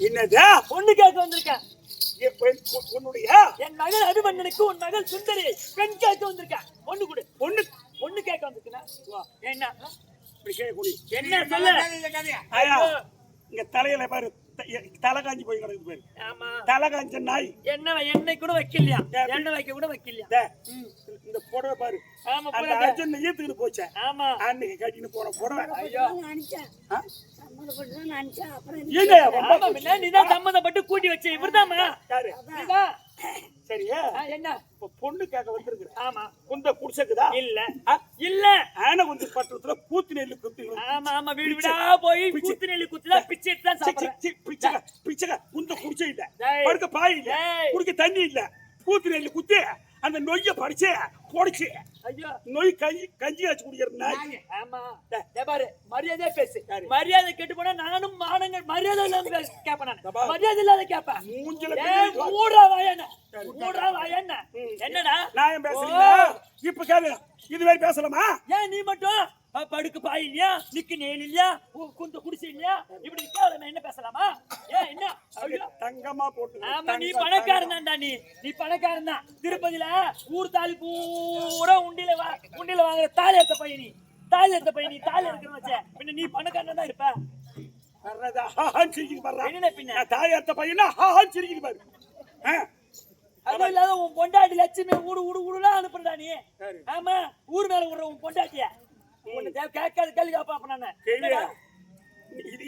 என்னது? பொண்ணு கேட்க வந்திருக்கேன். உன்னுடைய என் மகள் அபிமன்னனுக்கு உன் மகள் சுந்தரி பெண் கேட்க வந்திருக்கேன். பொண்ணு கொடு. பொண்ணு கேட்க வந்திருக்கேன். என்ன என்ன சொல்ல? இங்க தலையில பாரு, தலை காஞ்சி போய் கிடக்குது பாரு. ஆமா, தலை காஞ்ச நாய். எண்ணெய் கூட வைக்கலையா? எண்ணெய் வைக்க கூட வைக்கலையா? இந்த புடவை பாரு. ஆமா, அந்த அர்ஜுன் ஈத்துக்கிட்டு போச்சே. ஆமா, அன்னைக்கு கட்டின்னு போன புடவை. ஐயோ, நீதான் சம்மந்தப்பட்டு கூட்டி வச்ச இவர்தாமா? சரியா? என்ன பொண்ணு கேட்க வந்திருக்கிற? ஆமா. குந்த குடிசக்குதா? இல்ல இல்ல, ஆன கொஞ்சம் பட்டத்துல பூத்து நெல்லு குத்து. ஆமா ஆமா, வீடு வீடா போய் பூத்து நெல்லு குத்துதா பிச்சை தான் சாப்பிடுறேன். பிச்சை குந்த குடிச்ச இல்ல, படுக்க பாய் இல்ல, குடிக்க தண்ணி இல்ல, பூத்து நெல்லு குத்து அந்த நொய்ய படிச்சு பொடிச்சு. ஐயோ, நொய் கஞ்சி வச்சு குடிக்கிற. ஆமா, பாரு, மரியாதையா பேசு. மரியாதை கெட்டு போனா நானும் மானங்கள் மரியாதை இல்லாம கேப்பேன். நான் மரியாதை இல்லாத கேப்பேன். மூடா வாயண்ண என்னடா நான் பேசுறீங்களா? இப்ப கேளு, இதுவே பேசலாமா? ஏன் நீ மட்டும் படுக்கு பாய் இல்லையா, நிக்கு நேல் இல்லையா, குந்த குடிசை இல்லையா, இப்படி நிக்காத என்ன பேசலாமா? ஏன் என்ன தங்கமா போட்டு? ஆமா, நீ பணக்காரன் தான்டா. நீ பணக்காரன் தான். திருப்பதியில ஊர் தாலி பூரா உண்டியில வாங்குற தாலி எடுத்த பையன் நீ. தாலி எடுக்கிற வச்ச பின்ன நீ பணக்காரன் தான் இருப்ப. என்ன பின்ன தாலி எடுத்த பையனா சிரிக்குது பாரு. அது இல்லாத உன் பொண்டாட்டி லட்சுமி ஊடுலாம் அனுப்புறா நீ. ஆமா, ஊர் மேல விடுற உன் பொண்டாட்டிய கேட்காது கேள்வி காப்பா. அப்ப நானு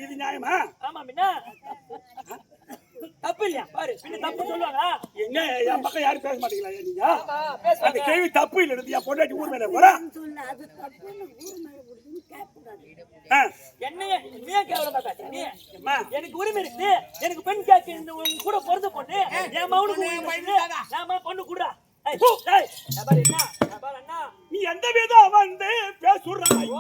இது நியாயமா? ஆமா, பின்ன தப்பு இல்லையா? பாரு, பின்ன தப்பு சொல்லுவாங்க. என்ன என் பக்கம் யாரும் பேச மாட்டீங்களா? நீங்க அந்த கேள்வி தப்பு இல்ல, என் பொண்டாட்டி ஊர் மேல போறா. என்ன நீ கேவலமா பேசுற? நீ எனக்கு உரிமை இருக்கு. எனக்கு பெண் கேட்க இந்த கூட பிறந்த பொண்ணு என் மகனுக்கு பொண்ணு கூடா. நீ எந்த விதம் வந்து பேசுறாய்?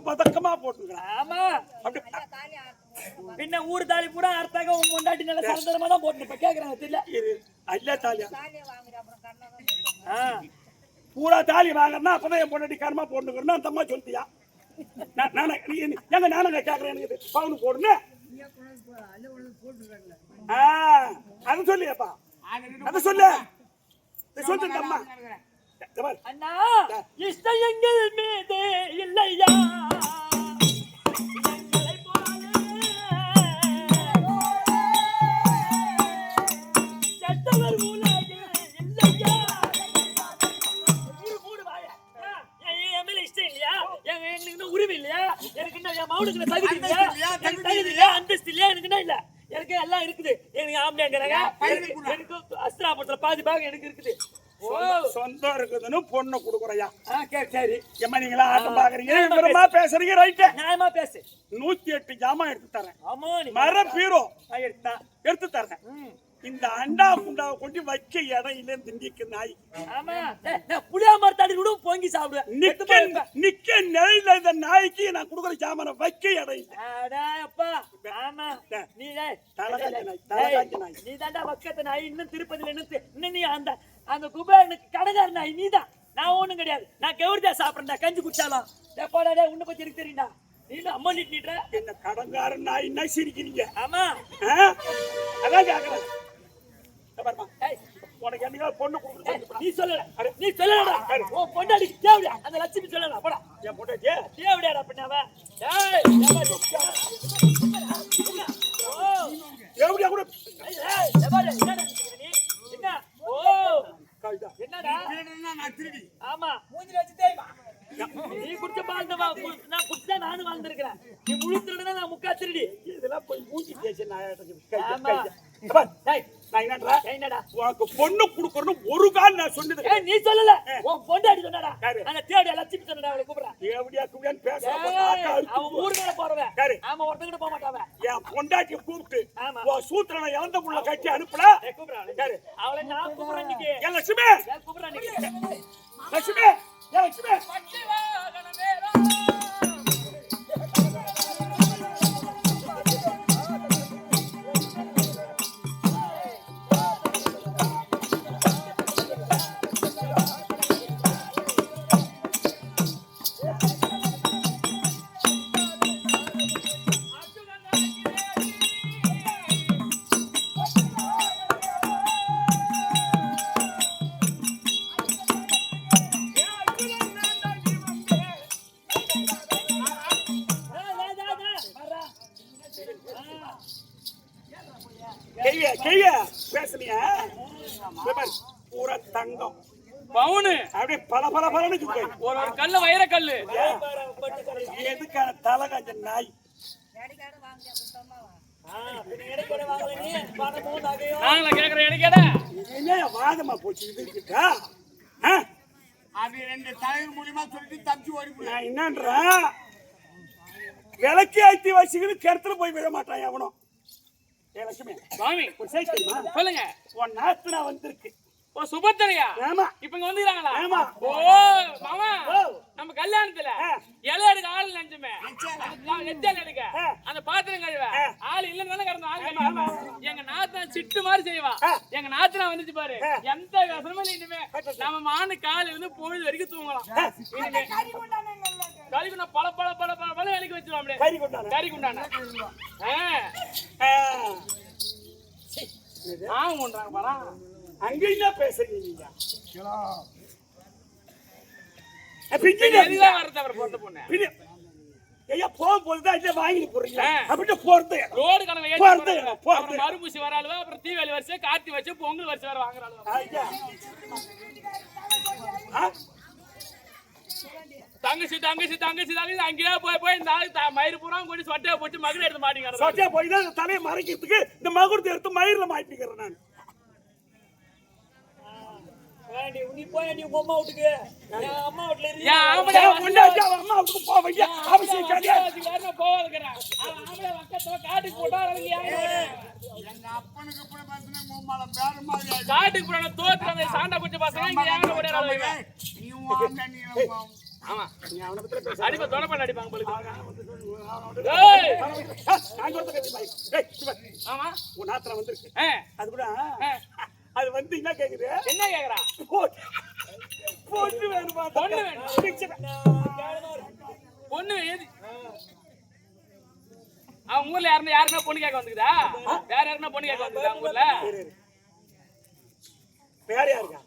பதக்கமா போட்டு பின்ன ஊர் தாலி பூரா அர்த்தாக உன் முண்டாட்டி நல்ல சந்தரமா தான் போட்டு இப்ப கேக்குறாங்க. தெரியல அல்ல தாலியா பூரா தாலி வாங்கன்னா அப்பதான் என் பொண்டாட்டி கர்மா போட்டுக்கணும் அந்த அம்மா சொல்லியா? எங்க நானுங்க கேக்குறேன், எனக்கு பவுனு போடுன்னு அது சொல்லியப்பா, அது சொல்லு சொல்லிட்டு அம்மா. அண்ணா, இஷ்டம் எங்கள் மீது இல்லையா? உரிமை இல்லையா? எனக்கு என்ன என் மவுனுக்கு தகுதி இல்லையா? அந்தஸ்து இல்லையா? எனக்கு என்ன இல்ல? எனக்கு எல்லாம் இருக்குது. எனக்கு ஆம்பளைங்கிறாங்க, எனக்கு அஸ்திராபுரத்துல பாதி பாகம் எனக்கு இருக்குது. சொந்தம் இருக்குதுன்னு பொண்ணு குடுக்குறையா? சரி, ஏமா நீங்களா ஆட்டம் பாக்குறீங்க, பேசுறீங்க, ரைட்டு, நியாயமா பேசு. 108 ஜாமான் எடுத்து தரேன். ஆமா, மர பீரோ எடுத்து தரேன். இந்த அண்டா குண்டாவை கொண்டு வைக்க இடம் இல்ல. திண்டிக்கு நாய். ஆமா, புளியா மரத்தாடி கூட பொங்கி சாப்பிடுவேன். நிக்க நிலையில இந்த நாய்க்கு நான் குடுக்குற ஜாமான வைக்க இடம் இல்ல. ஆமா, நீ நீ தாண்டா பக்கத்து நாய். இன்னும் திருப்பதியில இன்னும் நீ அந்த குபேரனுக்கு கடைக்கார நாய் நீதான். நான் ஒண்ணும் கிடையாது. நான் கவுரிதா சாப்பிடுறேன்டா, கஞ்சி குடிச்சாலும். போடாடே, உன்னை பத்தி எனக்கு தெரியும்டா. நீ அம்மா நீட்டுற என்ன கடங்கார நாய் என்ன சிரிக்கிறீங்க? ஆமா, அதான் கேக்குறேன். உனக்கு என்னைக்கா பொண்ணு கொடுத்து நீ சொல்லல, நீ சொல்லலடா. உன் பொண்டாடிக்கு தேவையா அந்த லட்சுமி சொல்லல? போடா, என் பொண்டாட்டி தேவையாடா பின்னாவ. எப்படியா கூட என்ன நான் திருடி. ஆமா மூஞ்சி வச்சு தேய்மா. நீ குடிச்ச பால் நான் குடிச்சா நானும் வாழ்ந்திருக்கிறேன். நீ முழு திருடுனா நான் முக்கா திருடி. இதெல்லாம் போய் மூஞ்சி பேசி ஆமா. நான் என்னடா என்னடா உனக்கு பொண்ணு குடுக்கறணும் ஒரு கால் நான் சொன்னது. நீ சொல்லல, உன் பொண்டாடி சொன்னடா. அந்த தேடி லட்சுமி சொன்னடா, அவளை கூப்பிடுறேன். எப்படியா கூப்பிடான்னு பேச அவன் ஊர் மேல போறவன். ஆமா, ஒருத்தங்கிட்ட போக மாட்டாவ. என் பொண்டாட்டியை கூப்பிட்டு உன் சூத்திரனை இழந்த புள்ள கட்டி அனுப்புல. கூப்பிடுறான் அவளை நான் கூப்பிடுறேன். இன்னைக்கு ஏன் லட்சுமி கூப்பிடுறேன். இன்னைக்கு லட்சுமி ஏன் லட்சுமி பேசுனியா பூரா தங்கம் பவுனு அப்படியே பல பல பலனுக்கு ஒரு கல்லு வைர கல்லு எதுக்கான தலை காஞ்ச நாய் நாங்கள கேக்குற எனக்கேட என்ன வாதமா போச்சு இது இருக்கா அது 2 தலைவர் மூலியமா சொல்லிட்டு தப்பிச்சு ஓடி போய் நான் என்னன்றா விளக்கி ஆய்த்தி வச்சுக்கிட்டு கிணத்துல போய் விட மாட்டான் எவனும். ஏ லட்சுமி சுவாமி ஒரு சைட் தெரியுமா? சொல்லுங்க. உன் நாத்துனா வந்திருக்கு. ஓ சுபத்திரையா? ஆமா. இப்ப இங்க வந்துறாங்களா? ஆமா. ஓ மாமா நம்ம கல்யாணத்துல இலை எடுக்க ஆள் நினைச்சுமே எச்சல் எடுக்க அந்த பாத்திரம் கழுவ ஆள் இல்லன்னு கிடந்த ஆள் எங்க நாத்தனா சிட்டு மாதிரி செய்வா. எங்க நாத்தனா வந்துச்சு பாரு, எந்த விசனமும் இனிமே நம்ம மானு காலையில இருந்து பொழுது வரைக்கும் தூங்கலாம். கறிக்குண்டா பல பல பல பல பல வேலைக்கு வச்சிருவோம். அப்படியே கறி குண்டான கொண்டாங்க பாரா. அங்க என்ன பேசுறீங்க நீங்க? வாங்கி போறீங்க மறுபூசி வராளுவா, அப்புறம் தீபாவளி வருஷம் கார்த்தி வச்சு பொங்கல் வருஷம் வேற வாங்குறாளுவா. தங்கச்சி தங்கச்சி தங்கச்சி தங்கச்சி அங்கேயே போய் போய் இந்த மயிறு பூரா கொண்டு சொட்டையா போட்டு மகுடு எடுத்து மாட்டீங்க. சொட்டையா போய் தான் தலையை மறைக்கிறதுக்கு இந்த மகுடத்தை எடுத்து மயிரில் மாட்டிக்கிறேன் நான். நீ போய் நீ அம்மா வீட்டுக்கு, அம்மா வீட்டுல அம்மா வீட்டுக்கு போவீங்க அவசியம் கிடையாது. காட்டுக்கு போட்டா எங்க அப்பனுக்கு இப்படி பார்த்தீங்கன்னா உம்மால பேர மாதிரி காட்டுக்கு போன தோத்துறாங்க சாண்டா குச்சி பசங்க இங்க ஏங்க ஓடிறாங்க. நீ வாங்க நீ ஆமா நீ அவனை பத்தி பேச அடிப்ப தொடப்ப அடிப்பாங்க உங்களுக்கு. ஆமா உன் நாத்திரம் வந்திருக்கு. அது கூட அது வந்து என்ன கேக்குது? என்ன கேக்குறா? பொண்ணு வேணுமா? பொண்ணு வேணும். பொண்ணு ஏது? அவங்க ஊர்ல யாருன்னா பொண்ணு கேட்க வந்துக்குதா? வேற யாருன்னா பொண்ணு கேட்க வந்துக்குதா அவங்க ஊர்ல? வேற யாருக்கா?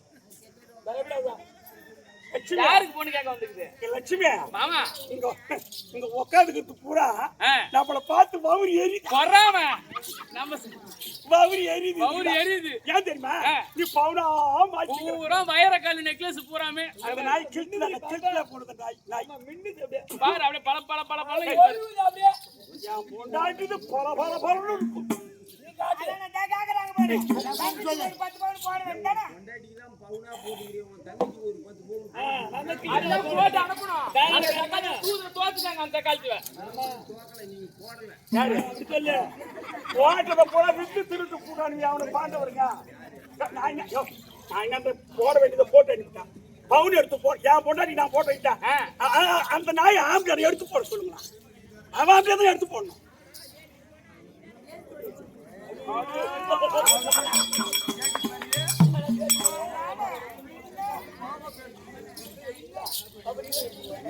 யாருக்கு பொண்ணு கேட்க வந்துக்குது? லட்சுமி மாமா இங்க உட்காந்துக்கிட்டு பூரா நம்மள பார்த்து வவுரி எரியுது. கொறாம நம்ம வவுரி எரியுது. வவுரி எரியுது. ஏன் தெரியுமா? நீ பவுனா பூரா வைரக்கல் நெக்லஸ் பூராமே அந்த நாய் கில்ட்ல போடுது. நாய் மின்னுது அப்படியே பாரு, அப்படியே பல பல பல பல அப்படியே என் பொண்டாட்டிது பல பல பலன்னு இருக்கும். போட வேண்டியதை போட்டு அனுப்பிட்டான். பவுன் எடுத்து போ, என் பொண்டாட்டி நான் போட்டு வைட்டேன். அந்த நாய் ஆம்பளை எடுத்து போட சொல்லுங்களா? அவன் அப்படியே தான் எடுத்து போடணும்.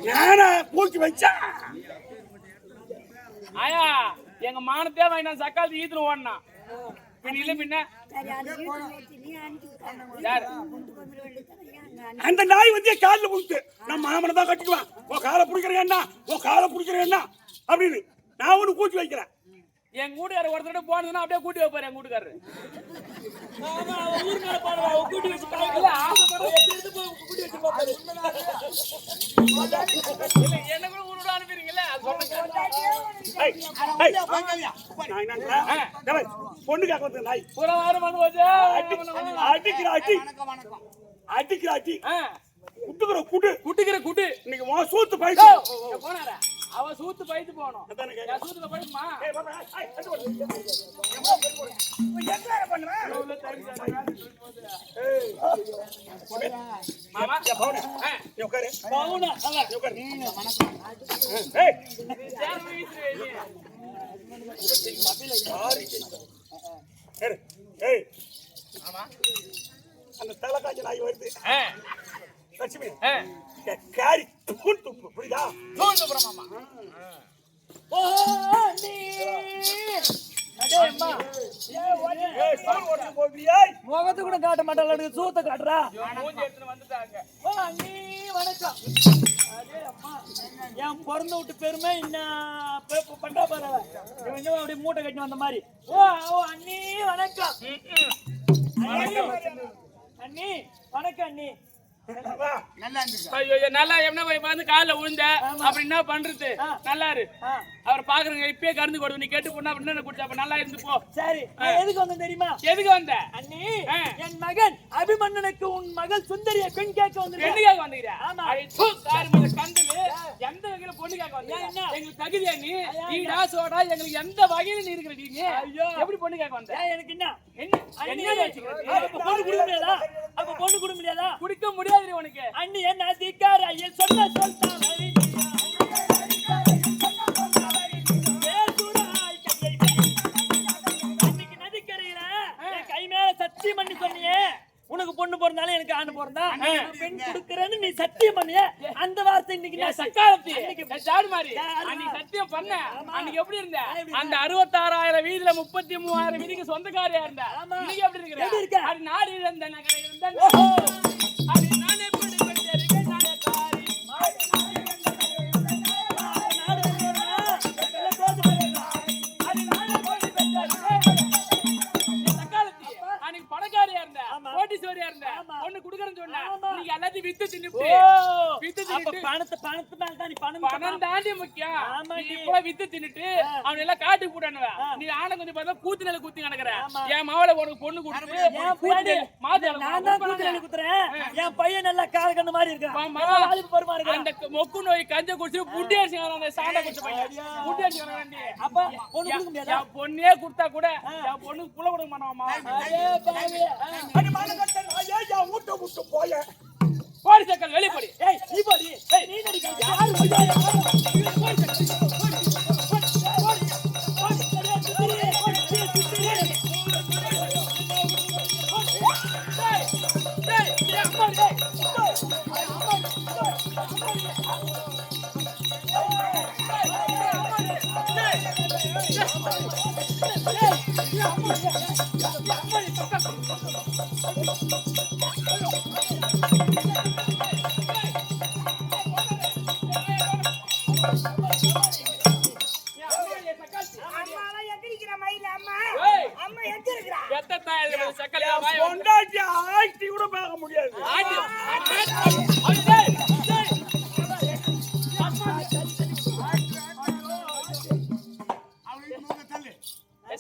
ஞானா கூட்டி வச்சா ஆயா எங்க மானத்தே வாங்கினா சக்காலத்து ஈத்துன்னு ஓடனா பின்ன இல்ல பின்ன அந்த நாய் வந்து காலில் புடிச்சு நான் மாமனை தான் கட்டிக்குவேன். உன் காலை பிடிக்கிறேன்னா உன் காலை பிடிக்கிறேன்னா அப்படின்னு நான் ஒண்ணு கூட்டி வைக்கிறேன். என் வீட்டுக்காரர் ஒருத்தரோட போனதுன்னா அப்படியே கூட்டி வைப்பாரு எங்க வீட்டுக்காரரு. ஆமா அவன் ஊர் மேல பாடுவா அவன் கூட்டி வச்சு பாருங்க இல்ல ஆசைப்படுற எடுத்து போய் கூட்டி வச்சு பாப்பாரு இல்ல என்ன கூட ஊரோட அனுப்பிடுறீங்கல்ல அது சொல்லுங்க. நான் என்னன்றேன்? டேய், பொண்ணு கேட்க வந்த நாய் பூரா வாரம் வந்து போச்சு. அடிக்கிற அடி வணக்கம் அடிக்கிற அடி ஆ, குட்டுக்கிற குட்டு குட்டிக்கிற குட்டு இன்னைக்கு உன் சூத்து பைசா போனாரா அவ சூத்து பைத்து போகணும். அதானே கேக்குறேன். என் சூத்துல பைக்குமா? மாமா உட்காரு பவுனா அவன் உட்காரு சேர்ந்து வீசுறே நீ. ஏய் அந்த தலைக்காய்ச்ச நாய் வருது ஆ, லட்சுமி ஆ. காரி துப்பு புரியுதா தூண்டு போற மாமா. ஓ நீ அடே அம்மா ஏய் சோறு ஓட்டு போவியா முகத்தை கூட காட்ட மாட்டாள சூத்த காட்டுறா மூஞ்சி எடுத்துட்டு வந்துட்டாங்க. ஓ அண்ணி வணக்கம் அடே அம்மா என் பிறந்த விட்டு பெருமை இன்னும் பண்டா பாருவ இவன் இன்னும் அப்படியே மூட்டை கட்டி வந்த மாதிரி ஓ அண்ணி வணக்கம் அண்ணி வணக்கம் அண்ணி நல்லா இருந்துச்சு ஐயோ நல்லா என்ன போய் வந்து காலில் விழுந்த அப்புறம் என்ன பண்றது? நல்லா இரு. அவரை பாக்குறங்க இப்பயே கறந்து கொடுங்க. நீ கேட்டு போனா அப்படின்னு குடிச்சா அப்ப நல்லா இருந்து போ. சரி நான் எதுக்கு வந்தேன் தெரியுமா? எதுக்கு வந்த? அண்ணி என் மகன் அபிமன்னனுக்கு உன் மகள் சுந்தரிய பெண் கேட்க வந்து பெண்ணு கேட்க வந்துக்கிறா? ஆமா. சாரி மத கந்தலு எந்த வகையில பொண்ணு கேட்க வந்த? எங்களுக்கு தகுதியா நீ ஈடா சோடா எங்களுக்கு எந்த வகையில நீ இருக்கிற நீ? ஐயோ எப்படி பொண்ணு கேட்க வந்த? எனக்கு என்ன என்ன வச்சுக்கிறது? அப்ப பொண்ணு குடுக்க முடியாதா? அப்ப பொண்ணு குடுக்க முடியாதா? குடிக்க முடியாது உனக்கு. அண்ணி என்ன அதிகார ஐயன் சொன்ன சொல்தான் சத்தியம் பண்ணி சொன்னியே உனக்கு பொண்ணு பிறந்தாலும் எனக்கு ஆண் பிறந்தா பெண் கொடுக்கறேன்னு நீ சத்தியம் பண்ணிய அந்த வார்த்தை இன்னைக்கு நான் சக்காலத்தி சாடு மாதிரி அன்னைக்கு சத்தியம் பண்ண. அன்னைக்கு எப்படி இருந்த? அந்த 66,000 வீதியில 33,000 வீதிக்கு சொந்தக்காரியா இருந்த. இன்னைக்கு எப்படி இருக்கிற? அது நாடு இருந்த நகர இருந்த அது நானே பொண்ணு பெற்றேன் நானே காரி அது நானே பொண்ணு பெற்றேன் சக்காலத்தி அன்னைக்கு பணக்காரியா இருந்த கோட்டீஸ்வரியா இருந்த பொண்ணு குடுக்கறேன்னு சொன்ன. நீங்க எல்லாத்தையும் வித்து தின்னுட்டு வித்து தின்னுட்டு பணத்தை மேல தான் நீ பணம் தாண்டி முக்கியம். நீ இப்ப வித்து தின்னுட்டு அவன் எல்லாம் காட்டுக்கு போட்டானுவ. நீ ஆன கொஞ்சம் பார்த்தா கூத்துனால குத்தி நடக்கிற. என் மாவளை உனக்கு பொண்ணு கொடுத்து நான் தான் கூத்துறானே குத்துறேன். என் பையன் நல்லா காலக்கண்ணு மாதிரி இருக்கான். அந்த மொக்கு நோய் கஞ்ச குடிச்சு புட்டி அடிச்சுக்கிறான். அந்த சாண்டை குடிச்ச பையன் புட்டி அடிச்சுக்கிறான். அப்ப பொண்ணு கொடுக்க முடியாதா? என் பொண்ணே கொடுத்தா கூட என் பொண்ணுக்கு புள்ள கொடுக்க மாட்டாமா. அடி மானகட்ட நாயே யா ஊட்ட விட்டு போய போடி சக்கல் வெளிய போடி. ஏய் நீ போடி. ஏய் நீ நடிக்க யாரு பொண்டாட்டி ஆட்டி கூட பார்க்க முடியாது.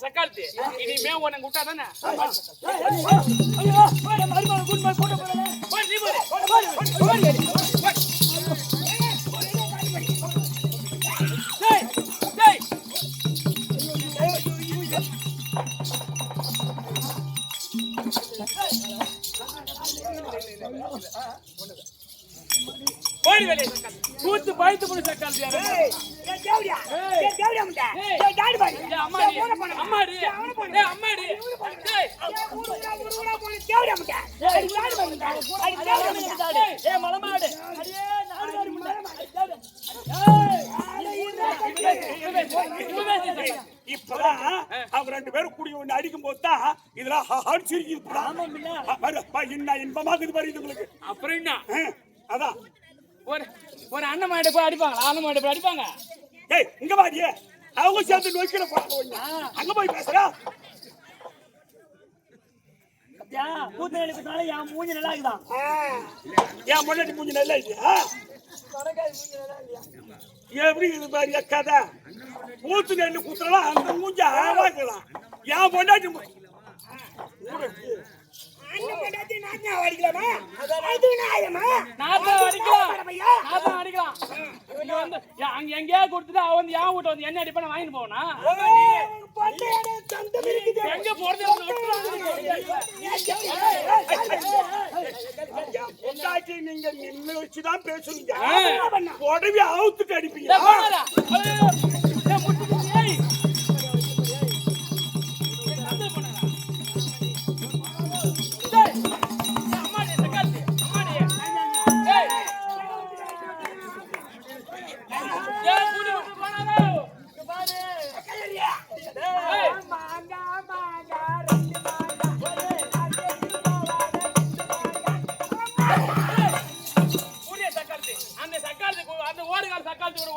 சக்காலத்தி இனிமே உனக்கு விட்டா தானே போடி வெளியே சக்காலத்தி கூத்து பாய்த்து போடு சக்காலத்தி. அம்மாடி அம்மாடி அம்மாடி மலமாடு இப்பதான் அவங்க 2 பேரும் கூடி ஒண்ணு அடிக்கும் போதுதான் இதெல்லாம் என்ன இன்பமாகுது பாரு உங்களுக்கு. அப்புறம் என்ன அதான் ஒரு அண்ணன் மாடு போய் அடிப்பாங்களா? அண்ணன் மாடு போய் அடிப்பாங்க. ஏய் இங்க வாடியே அவங்க சேர்ந்து நோக்கில போறாங்க. அங்க போய் பேசுறா கூத்து நெளிப்புனால என் மூஞ்சி நல்லா இருக்குதான். என் முன்னாடி மூஞ்சி நல்லா இல்லையா? எப்படி இது பாருங்க கதை. கூத்து நெல்லு குத்துறலாம் அந்த மூஞ்சி ஆவாக்கலாம். என் பொண்டாட்டி அடிக்கலாமா? அடிக்கலாம். அங்க எங்கேயா கொடுத்துட்டு அவ வந்து என் வீட்டை வந்து என்ன அடிப்பா வாங்கிட்டு போனா எங்க போறது? நீங்க நின்று வச்சுதான் பேசுவீங்க. உடனே அவுத்துட்டு அடிப்பீங்க.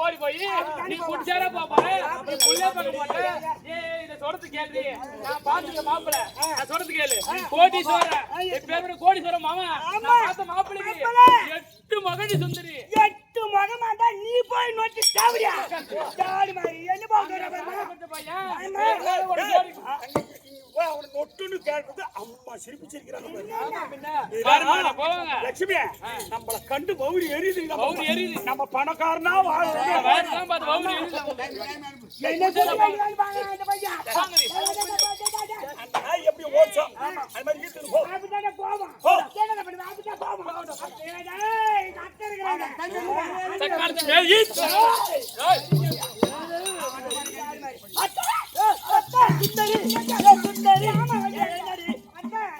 ஓடி போய் நீ குடிச்சாரா பாப்பாரு நீ புள்ளைய பார்க்க மாட்டேன். இத சொல்றது கேள்வி. நான் பாத்துக்க மாப்பிள்ள நான் சொல்றது கேளு. கோடீஸ்வரன் பேரு கோடீஸ்வரன் மாமா. நான் பார்த்த மாப்பிள்ளைக்கு 8 மகடி சுந்தரி. 8 மகமாண்டா நீ போய் நோட்டி சாவடியா? சாடி மாதிரி என்ன பாக்குற பையன்? அவன் நொட்டுன்னு கேட்குது. அம்மா சிரிப்பு சிரிக்கிறாங்க. லட்சுமி நம்மள கண்டு பௌரி எரியுது. நம்ம பணக்காரனா எப்படி ஓச்சோம் அது மாதிரி வீட்டுக்கு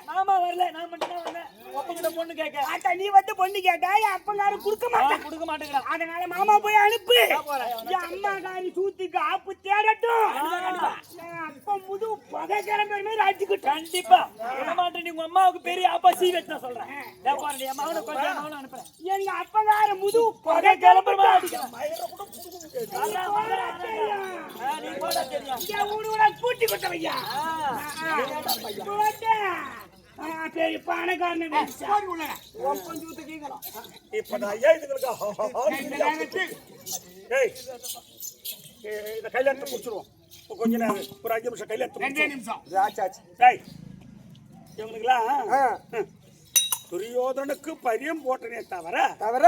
மாமா வரல, நான் மட்டும் தான் வந்தேன். அப்பங்கிட்ட பொண்ணு கேட்க. அட்டா நீ வந்து பொண்ணு கேட்டா அப்பங்காரு கொடுக்க மாட்டேங்கிறான். அதனால மாமா போய் அனுப்பு. என் அம்மாக்காரி சூத்துக்கு ஆப்பு தேடட்டும். அப்ப முது பகை கிளம்புற மாதிரி அடிச்சுக்கிட்டு கண்டிப்பா விட மாட்டேன். நீ உங்க அம்மாவுக்கு பெரிய அப்பா சீ வச்சு நான் சொல்றேன். என் மகனை கொஞ்சம் அனுப்புறேன். எங்க அப்பங்கார முது பகை கிளம்புற மாதிரி அடிக்கிறான். கூட்டி கொட்டவையா பெரிய பணக்காரன் இந்த கல்யாணத்தை முடிச்சிருவோம். கொஞ்ச நேரம் ஒரு 5 நிமிஷம் கல்யாணம் 2 நிமிஷம் இவங்களுக்கெல்லாம் துரியோதனுக்கு பரியம் போட்டனே தவிர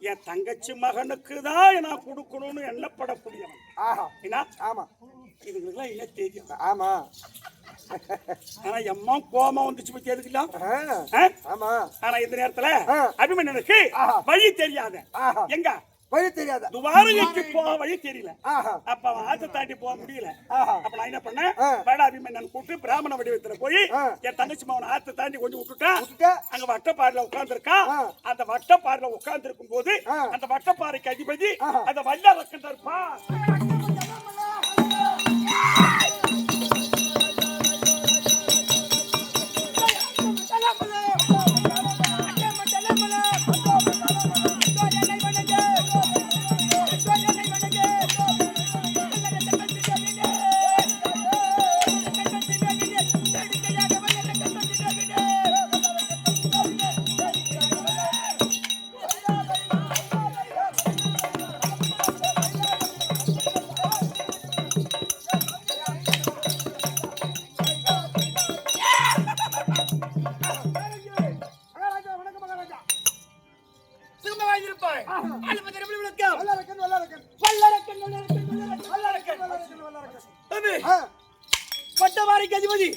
என் தங்கச்சி மகனுக்கு தான் நான் கொடுக்கணும்னு எண்ணப்படக்கூடியவன். ஆமா இதுங்களுக்கெல்லாம் என்ன தெரியும்? ஆமா ஆனா எம்மா கோமா வந்துச்சு பத்தி எதுக்கலாம். ஆமா ஆனா இந்த நேரத்துல அபிமன்யனுக்கு வழி தெரியாத எங்க வழி தெரியாத துவாரகைக்கு போக வழி தெரியல. அப்ப அவன் ஆத்த தாண்டி போக முடியல. அப்ப நான் என்ன பண்ணேன், வேட அபிமன்யன் கூப்பிட்டு பிராமண வடிவத்துல போய் என் தங்கச்சி மகன் ஆத்த தாண்டி கொஞ்சம் விட்டுட்டேன். அங்க வட்டப்பாறையில உட்கார்ந்து இருக்கான். அந்த வட்டப்பாறையில உட்கார்ந்து இருக்கும் போது அந்த வட்டப்பாறைக்கு அதிபதி அந்த வல்ல இருப்பா. பட்டவாரிக்கு அதிபதி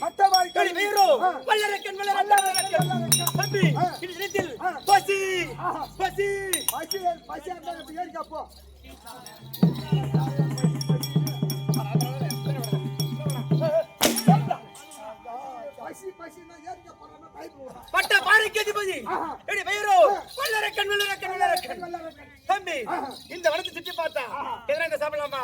வல்லரக்கன் தம்பி பசி பசி பசி பசி ஏறிக்கப்போ பட்ட பாறைக்கு அதிபதி தம்பி இந்த வளர்ச்சி சுற்றி பார்த்தா எதிராக சாப்பிடலாமா?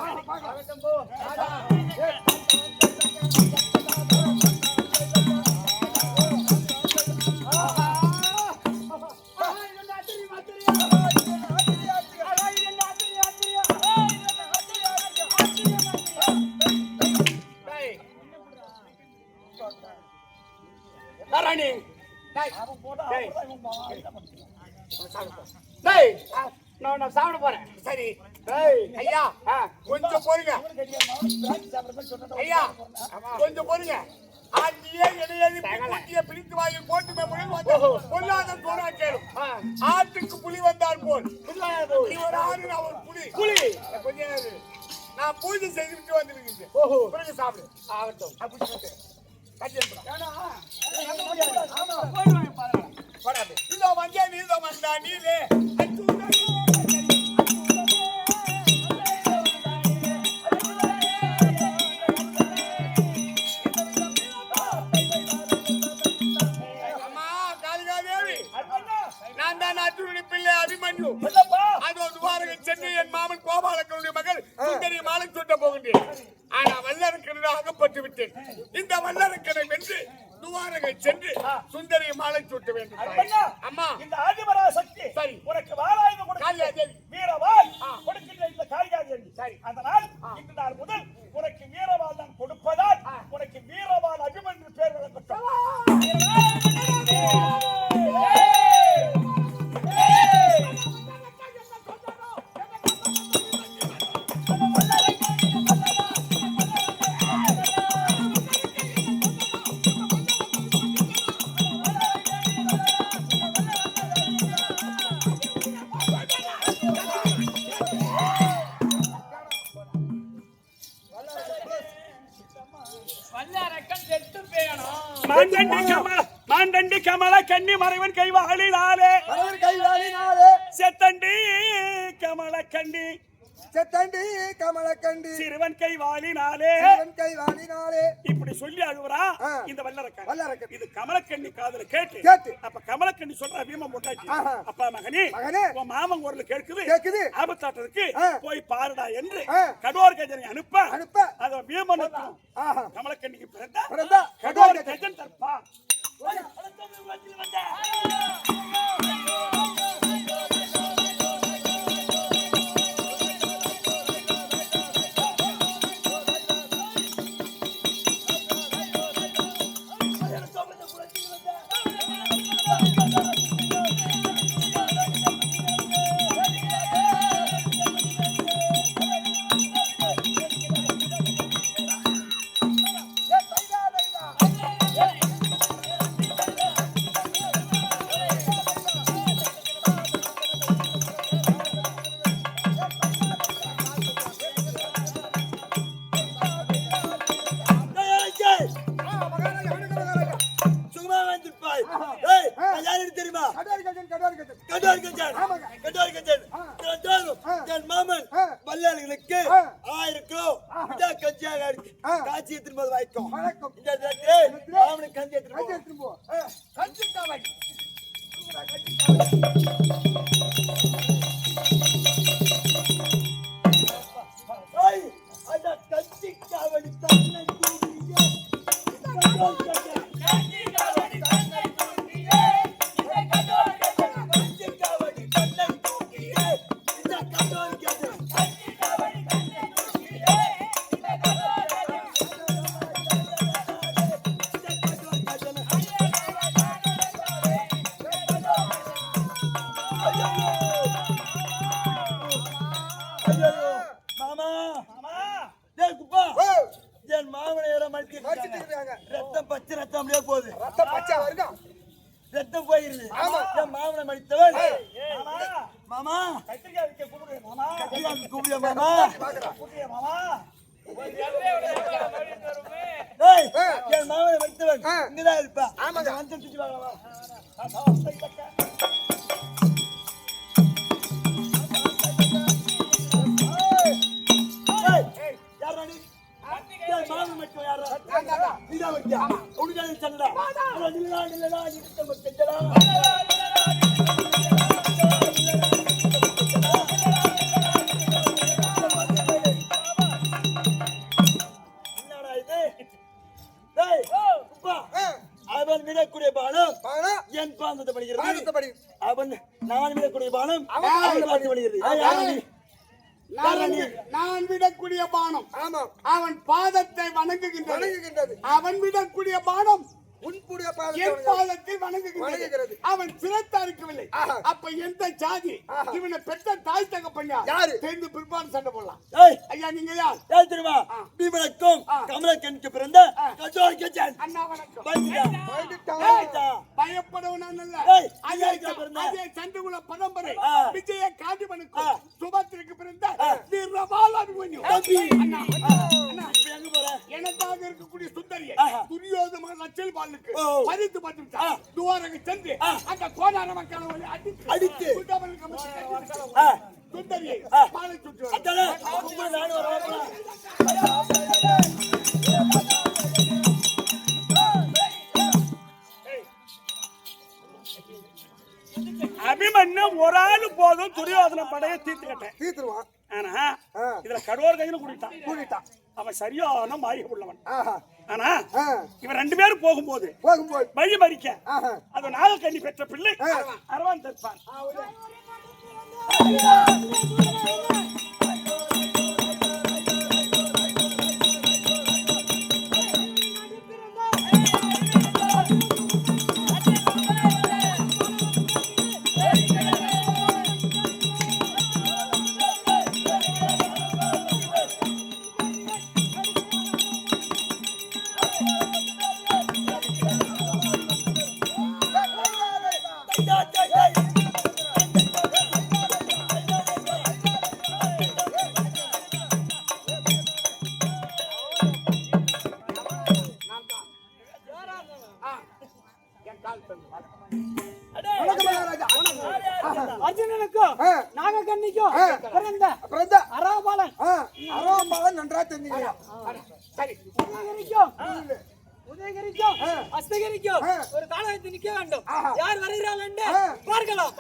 ராணி டேய், நான் சாப்பிட போறேன். சரி டேய், ஐயா கொஞ்சம் பொறுங்க. ஐயா கொஞ்சம் பொறுங்க. ஆண்டியே இடையேறி பூட்டிய பிடித்து வாயில் போட்டு பொல்லாத சோறா கேளும். ஆட்டுக்கு புலி வந்தால் போல் இவர் ஆறு அவர் புலி கொஞ்சம் நேரம் நான் பூஜை செய்துட்டு வந்திருக்கேன். பிறகு சாப்பிடு ஆகட்டும். அப்படி சொல்லிட்டு இதோ வந்தா நீதோ வந்தா நீலே சென்று என் மாமன் கோபாலக்கனுடைய மகள் சுந்தரி மாலை சூட்ட போகின்றேன். ஆனா வல்லரக்கனை அகப்பட்டு விட்டேன். இந்த வல்லரக்கனை வென்று துவாரகை சென்று சுந்தரி மாலை சூட்ட வேண்டும். அம்மா இந்த ஆதிபரா சக்தி சரி உனக்கு வாராயுத கொடுக்க வீரவாள் கொடுக்கின்ற இந்த காளிகாதேவி சரி அதனால் இந்த நாள் முதல் உனக்கு வீரவாள் நான் கொடுப்பதால் உனக்கு வீரவாள் அபிமன்யு பேர் வழங்கட்டும். மாண்டண்டி கமல கன்னி மறைவன் கைவாளினாலே செத்தண்டி கமல கண்டி சிறுவன் கைவாளினாலே இப்படி சொல்லி அழுவரா இந்த வல்லரக்கன். இது கமலக்கண்ணி காதுல கேட்டு அப்ப கமலக்கண்ணி சொல்ற பீமம் போட்டாச்சு. அப்பா மகனே உன் மாமன் குரல் கேட்குது ஆபத்தாட்டதுக்கு போய் பாருடா என்று கடோர் கஜனை அனுப்ப அத பீமனுக்கும் கமலக்கண்ணிக்கு பிறந்தா கடோர் கஜன் தற்பா வல்லாளிகளுக்கு 1000 கிலோ கஞ்சியாக இருக்கு. காட்சி எடுத்துட்டு போது வாய்க்கும் மாமனுக்கு கஞ்சி எடுத்துட்டு போ. ரத்தம் பச்சை ரத்தம் அப்படியே போகுது. ரத்தம் போயிருது. மாமனை மடித்தவன் மாமா கூப்பிடுங்க மாமா. என் மாமனை மடித்தவன் இங்கதான் இருப்பா. வந்து சுற்றி வாங்கலாம். அவன் விடக்கூடிய பானம் என் பாந்தத்தை படிக்கிறது. அவன் நான் விடக்கூடிய பானம் படிக்கிறது. நான் விடக்கூடிய பானம் அவன் பாதத்தை வணங்குகின்றது. அவன் விடக்கூடிய பானம் என் பாதத்தில் வணங்குகிறது. அவன் சிரத்தா இருக்கவில்லை. அப்ப எந்த ஜாதி இவனை பெற்ற தாய் தகப்பன் யாரு தெரிந்து பிற்பாடு சண்டை போடலாம். ஐயா நீங்க யார் தெரியுமா? பீமனுக்கும் கமலக்கனுக்கு பிறந்த அண்ணா வணக்கம். பயப்படவன் அதே சண்டுகுல பரம்பரை விஜய காண்டிமனுக்கும் சுபத்திற்கு பிறந்த வீரபால அபிமன்யு. எனக்காக இருக்கக்கூடிய சுந்தரியை துரியோதன லட்சல் பாலுக்கு பறித்து பட்டு துவாரக சென்று அந்த கோடார மக்களை அடித்து சுந்தரியை பாலை சுற்று. அபிமன்யு ஒரு ஆளு போதும் துரியோதன படையை தீர்த்துருவான். ஆனா இதுல கடோர் கையில கூட்டிட்டான். அவன் சரியான மாய உள்ளவன். ஆனா இவன் 2 பேரும் போகும்போது வழி மறிக்க அது நாகக்கண்ணி பெற்ற பிள்ளை அரவான் தற்பான். அர்ஜுனனுக்கும் நாகக்கண்ணிக்கும் பிறந்த அரவாபாலன் நன்றா தெரிஞ்சுங்க. சரி உதயகிரிக்கும் அஸ்தகிரிக்கும் ஒரு காலத்தை நிக்க வேண்டும். யார் வருகிறாள் என்று பார்க்கலாம்.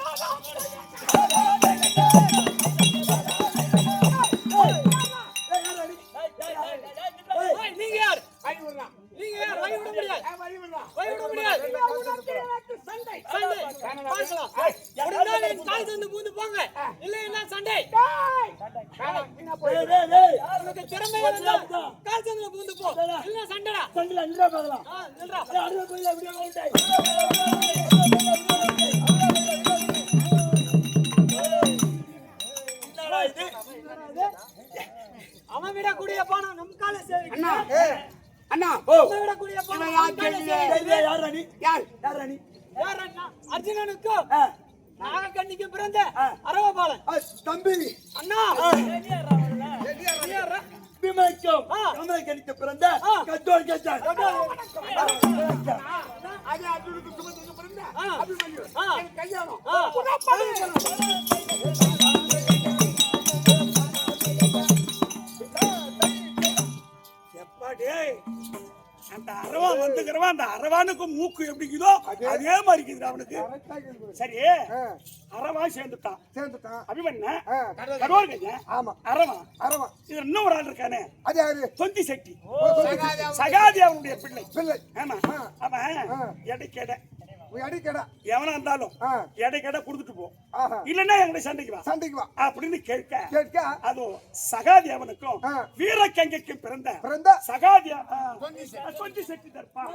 நீங்க யார்? நீங்க யார்? வழிவிட முடியாது. வழிவிட முடியாது. சண்டை பார்க்கலாம். முடிந்தால் என் கால் தந்து பூந்து போங்க. இல்லைன்னா சண்டை. உனக்கு திறமை இருந்தால் கால் தந்து பூந்து போ. இல்ல சண்டைடா. சண்டைல நின்றா பார்க்கலாம். நின்றா. அடுத்த போய் அப்படியே ஓட்டாய். என்னடா இது? அவன் விடக்கூடிய பானம் நம் கால சேரி. அண்ணா அண்ணா அவன் விடக்கூடிய பானம் யார் ராணி? யார் ராணி? யார் அண்ணா? அர்ஜுனனுக்கும் நாகக்கண்ணிக்கு பிறந்த அரவாபாலன் தம்பி. அண்ணா பீமனுக்கும் கமலக்கனுக்கு பிறந்த கத்தோல் கேட்டான். அதே அர்ஜுனுக்கு சுபத்திற்கு பிறந்த அபிமன்யு. கல்யாணம் அந்த அரவான் வந்துக்கிறவன் அந்த அரவானுக்கு மூக்கு எப்படிக்குதோ அதே மாதிரி இருக்குது அவனுக்கு. சரி அரவா சேர்ந்துட்டான். அபிமன்யு கடோர் கையன் அரவான். இது இன்னும் ஒரு ஆள் இருக்கானே தொந்தி செட்டி சகாதி அவனுடைய பிள்ளை. ஆமா அவன் எடைக்கடை எவனா இருந்தாலும் எடைக்கடை கொடுத்துட்டு போ, இல்லன்னா எங்களை சண்டைக்கு வா அப்படின்னு கேட்க அது சகாதி அவனுக்கும் வீரக்கங்கைக்கும் பிறந்த சகாதி தொந்தி செட்டி தற்பான்.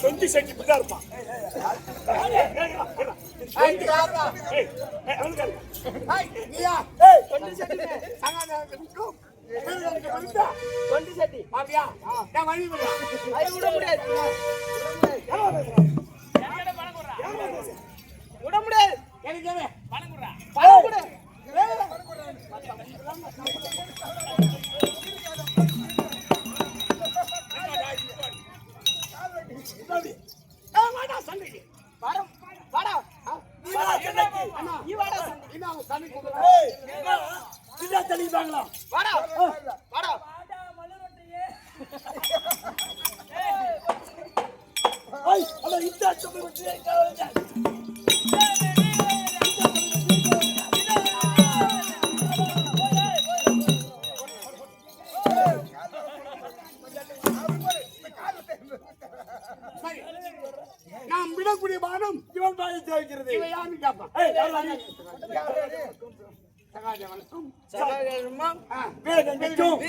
தொந்தி செட்டி இப்படிதான் இருப்பான். சரி, நாம் விடக்கூடிய பானம் இவன் பாயை தேய்க்கிறது. இவை யாருன்னு கேட்பான். சகாதேவனுக்கும் வீரகங்கைக்கும்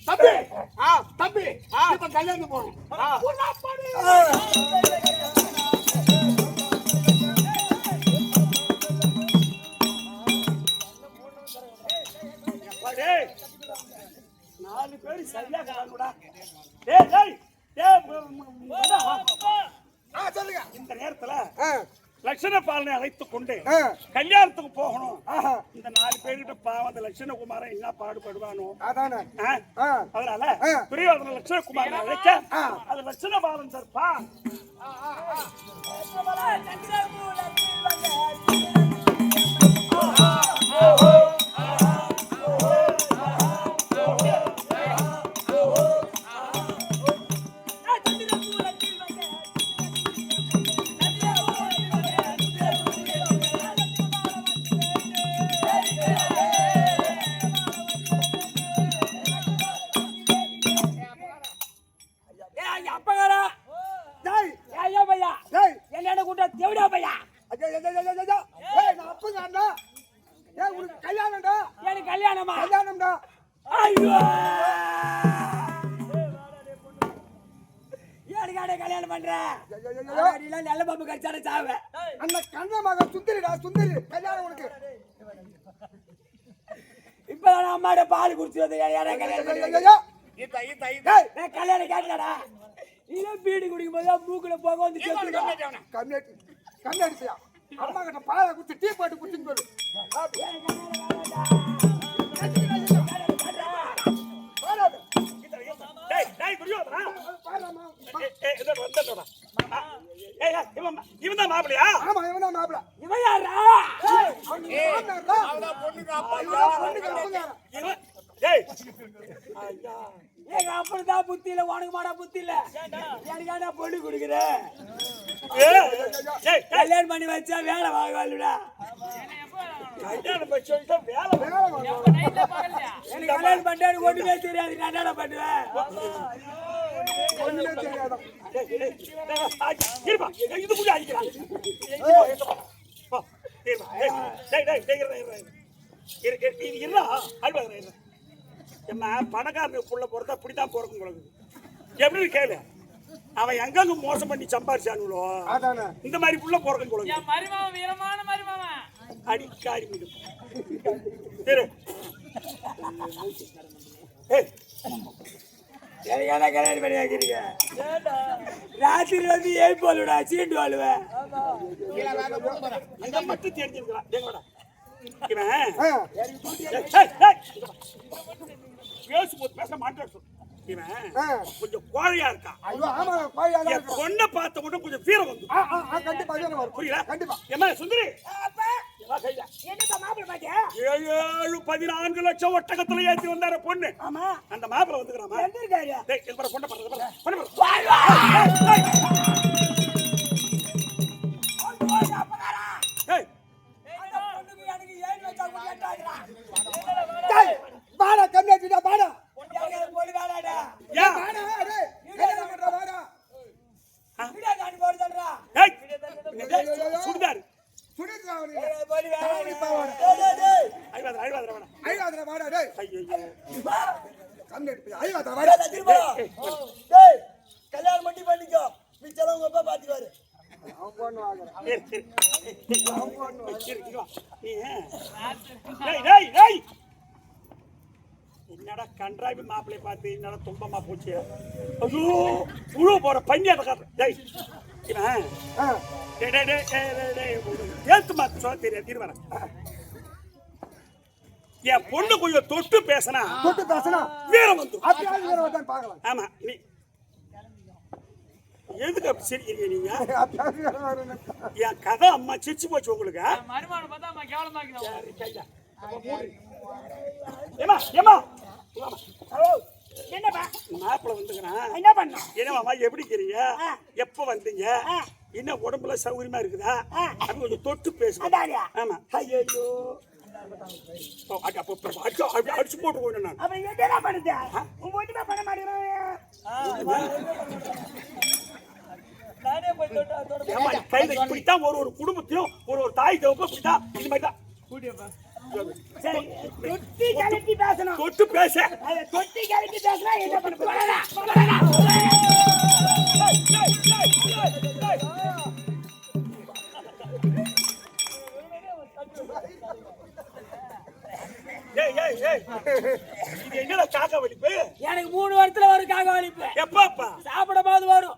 தம்பி தம்பி இப்ப கல்யாணம் போகணும். டேய், 4 பேர் சரியா காணுடா. டேய் டேய் டேய் சொல்லுங்க. இந்த நேரத்துல லட்சண பாலனை அழைத்துக் கொண்டு ஆ. கல்யாணத்துக்கு போகணும். ஆஹா. இந்த 4 பேர்கிட்ட பாவம் அந்த லட்சணகுமாரன் என்ன பாடுபடுவானோ. அதானே. ஆ? ஆ. அதனால ஆ. துரியோதன லட்சணகுமாரன் அழைக்க ஆ. அது லட்சண பாலன் தற்பா. அப்பகாரா டேய், ஐயா பையா டேய். என்ன கூட்ட தேவடா பையா ஐயா, ஐயா, ஐயா, ஐயா, ஐயா. ஏய், நான் அப்பங்க அண்ணா. ஏய், உனக்கு கல்யாணம்டா. எனக்கு கல்யாணமா கல்யாணம்டா. ஐயோ ஏடுகாடே கல்யாணம் பண்ற ஐயா, ஐயா, ஐயா. அடியில நல்ல பாம்பு கடிச்சாட சாவ அந்த கண்ண மகன் சுந்தரிடா, சுந்தரி. கல்யாணம் உனக்கு. இப்பதான் அம்மாட பால் குடிச்சு வந்து ஏன் ஐயா, கல்யாணம் ஐயா, பண்ற? ஐயா. ஈத்தா ஈத்தா டேய், நான் கல்யாணம் கேட்டடா இதே பீடி குடிக்கும் போது மூக்குல போக வந்து செத்துடா. கம்மியாட்டு. கம்மியாட்டுப்பியா. அம்மா கிட்ட பாலை குடிச்சு டீ போட்டு குடிச்சுன்னு சொல்லு. டேய் டேய் துரியோதனா. பாரும்மா. இதோ வந்துடா. ஏய் இவன் தான் மாப்பிளையா? ஆமா, இவன்தான் மாப்பிள்ளை. இவன் யாரா அவனுக்கு மாமனார்டா. பொண்ணுக்கு அப்பா இவன் பொண்ணுக்கு அப்பங்காரன். இவன் டேய் எங்க அப்பதான் புத்தி இல்ல உனக்கு மாடா புத்தி இல்ல எனக்கான பொண்ணு குடுக்குற ஏய் டேய் கல்யாணம் பண்ணி வச்சா வேலை வாங்குவாள்டா கல்யாணம் பண்ணி சொல்லிட்டா வேலை வேலை வாங்குவான். எனக்கு கல்யாணம் பண்ணிட்டு எனக்கு ஒண்ணுமே தெரியாது நான் என்ன பண்ணுவேன் ஒண்ணுமே தெரியாதான். இருப்பா இது கூட அடிக்கிறான். என்ன பணக்காரனுக்கு புள்ள பிறந்தா இப்படித்தான் பிறக்கும் உங்களுக்கு எப்படி கேளு. அவன் எங்கெங்க மோசம் பண்ணி சம்பாரிச்சானுங்களோ அதானே. இந்த மாதிரி புள்ள பிறக்கும் உங்களுக்கு என் மருமாவன் வீரமான மருமாவன் அடிக்காரி மீது சரி. ஏய் எனக்கான கல்யாணம் பண்ணி வைக்கிறீங்க ராத்திரி வந்து ஏன் போலுடா சீண்டு வாழுவேன் அங்க மட்டும் தெரிஞ்சிருக்கிறான். எங்கடா இவன் ஆ. பேச மாட்டேன். இவன் ஆ. கொஞ்சம் கோழையா இருக்கான். ஐயோ, ஆமா, கோயிலா தான் என் இருக்கும். பொண்ணை பார்த்த மட்டும் கொஞ்சம் வீரம் வந்து கண்டிப்பா அதுதானே வரும். புரியல. கண்டிப்பா. ஏமா சுந்தரி என்னப்பா மாப்பிள்ளை பாத்தியா 14 லட்சம் ஒட்டகத்துல ஏத்தி வந்தார பொண்ணு. ஆமா அந்த மாப்பிள்ள வந்துக்கிறாமா? எங்க இருக்காரு டேய் இது பாரு பொண்ணை பாரு பொண்ணை பாரு. ஏய் டேய், வாடா, கம்மியாச்சுடா, வாடா. போடு வேணாடா ஏன் வாடா, டேய், கல்யாணம் பண்றா, வாடா. வீடியோ காட்டி போடு சொல்றா ஏய் என்னது? சுடிதார் சுடிதார் அவனுக்கு. போடு கண்டிப்பா வாடா. ஐவாதரா வேணாம். ஐயாதுடா, வாடா, டேய். ஐயோ கம்மியாட்டு, ஐயாதுடா, வாடா. டேய் கல்யாணம் பண்ணி பண்ணிக்கோ மிச்சம் உங்க அப்பா பாத்துக்குவாரு அவன் பொண்ணு வாங்குறான். என்னடா கன்றாவி மாப்பிள்ளை பார்த்து என்னடா துன்பமா போச்சு. ஐயோ புழு போற பன்னி அதை டேய் இவன் ஆ. ஏத்து மாத்து சொல்ல தெரியாது திருவர. என் பொண்ணு கொஞ்சம் தொட்டு பேசினா தொட்டு பேசுனா வீரம் வந்து. அப்படியே வீரம் வந்தான்னு பார்க்கலாம். ஆமா நீ எதுக்கு அப்படி சிரிக்கிறீங்க நீங்க? அதான் வரணும். என் கதை அம்மா சிரிச்சு போச்சு உங்களுக்கு. மருமானம் பார்த்தா அம்மா கேவலமாக்கிறோம். ஏமா ஏமா என்னப்பா மாப்பிள்ள வந்துக்கிறான். என்ன பண்ணோம்? என்னமாமா எப்படி இருக்கிறீங்க? எப்ப வந்தீங்க? இன்னும் உடம்புல சௌகரியமா இருக்குதா? அது கொஞ்சம் தொட்டு பேசுங்க. அதாரியா? ஆமா. ஐயோ அடிச்சு போட்டு போயிட்டேன் நான். அப்புறம் என்ன பண்ணுது? உங்க ஒண்ணுமே பண்ண மாட்டேங்கிறோம். ஏமா கையில இப்படித்தான் ஒரு குடும்பத்தையும் ஒரு தாய் தகப்ப இப்படித்தான் இது மாதிரி தான் சரி, தொட்டி கலட்டி பேசணும். தொட்டு பேச. அதை தொட்டி கலட்டி பேசினா என்ன பண்ண போறா? ஏய் ஏய் ஏய் இது என்னடா காக்கா வலிப்பு? எனக்கு 3 வருஷத்துல ஒரு காக வலிப்பு. எப்பப்பா? சாப்பிடும் போது வரும்,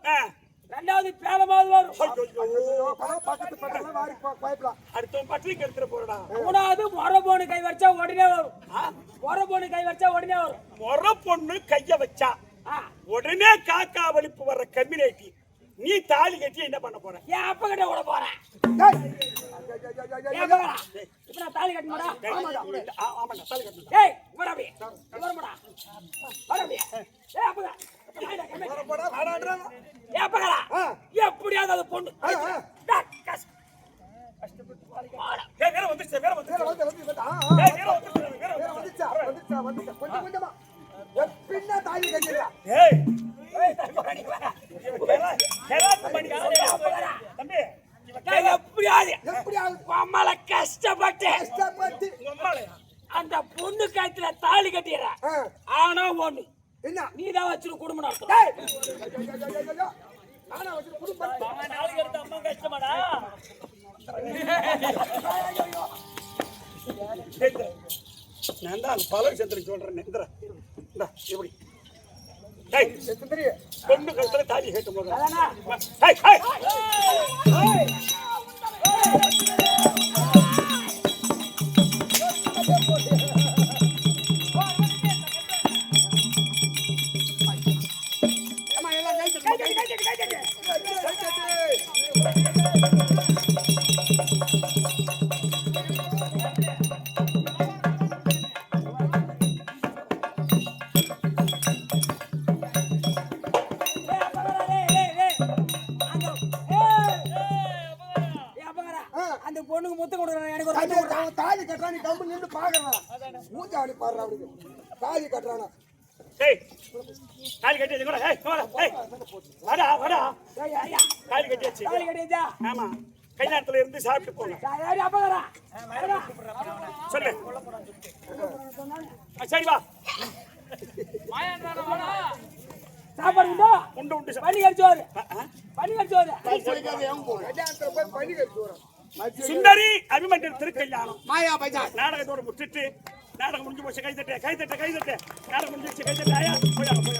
ரெண்டாவது பேலும் போது வரும், பக்கத்து பக்கத்துல வாரி குழப்பலாம். அடுத்தவன் பட்டினிக்கு எடுத்துட போறடா. மூணாவது முறை போன கை வச்சா உடனே வரும். முறை போன கை வச்சா உடனே வரும். முறை பொண்ணு கைய வச்சா உடனே காக்கா வலிப்பு வர்ற கம்யூனிட்டி. நீ தாலி கட்டி என்ன பண்ண போற? என் அப்பா கிட்ட விட போறேன். இப்ப நான் தாலி கட்ட மாட்டா? ஆமாடா தாலி கட்டணும். ஏய் வர அப்படியே வரமாடா, வர அப்படியே. ஏய் அப்பா எப்படியாவது அது பொண்ணு வேற வந்துச்சு வேற வந்துச்சு கொஞ்சம் கொஞ்சமா பின்ன தாலி கட்டிடுறா. ஏய் தம்பி எப்படியாவது அம்மால கஷ்டப்பட்டு அந்த பொண்ணு கழுத்துல தாலி கட்டிடுற. ஆனா ஒண்ணு என்ன நீதான் வச்சிரு குடும்பம் நடத்தும். நானா வச்சு குடும்பம் நாளைக்கு எடுத்த அம்மா கஷ்டமாடா. நான் தான் பல சந்திரன் சொல்றேன். எப்படி பொண்ணு கழுத்துல தாலி கேட்டும் போது அந்த பொண்ணுக்கு முத்தம் கொடுக்குறேன். எனக்கு ஒரு தாலி கட்டுறான். நீ கம்பு நின்று பாக்குறான். மூஞ்சி அவளி பாடுறான். அவனுக்கு தாலி கட்டுறானா? தாலி கட்டி கூட வாடா வாடா தாலி கட்டியாச்சு. தாலி கட்டியாச்சா? ஆமா. கல்யாணத்துல இருந்து சாப்பிட்டு போங்க. சொல்லு. சரி வா. சாப்பாடு உண்டா? உண்டு உண்டு. பனி கடிச்சோரு, பனி கடிச்சோரு. கல்யாணத்துல போய் பனி கட்டு வரும். சுந்தரி அபிமன்யு திருக்கல்யாணம் மாயா பஜார் நாடகத்தோட முட்டிட்டு நாடகம் முடிஞ்சு போச்சு. கை தட்டு கை தட்டு கை தட்டு. நாடகம் முடிஞ்சிச்சு. கை தட்டு. ஆயா போய்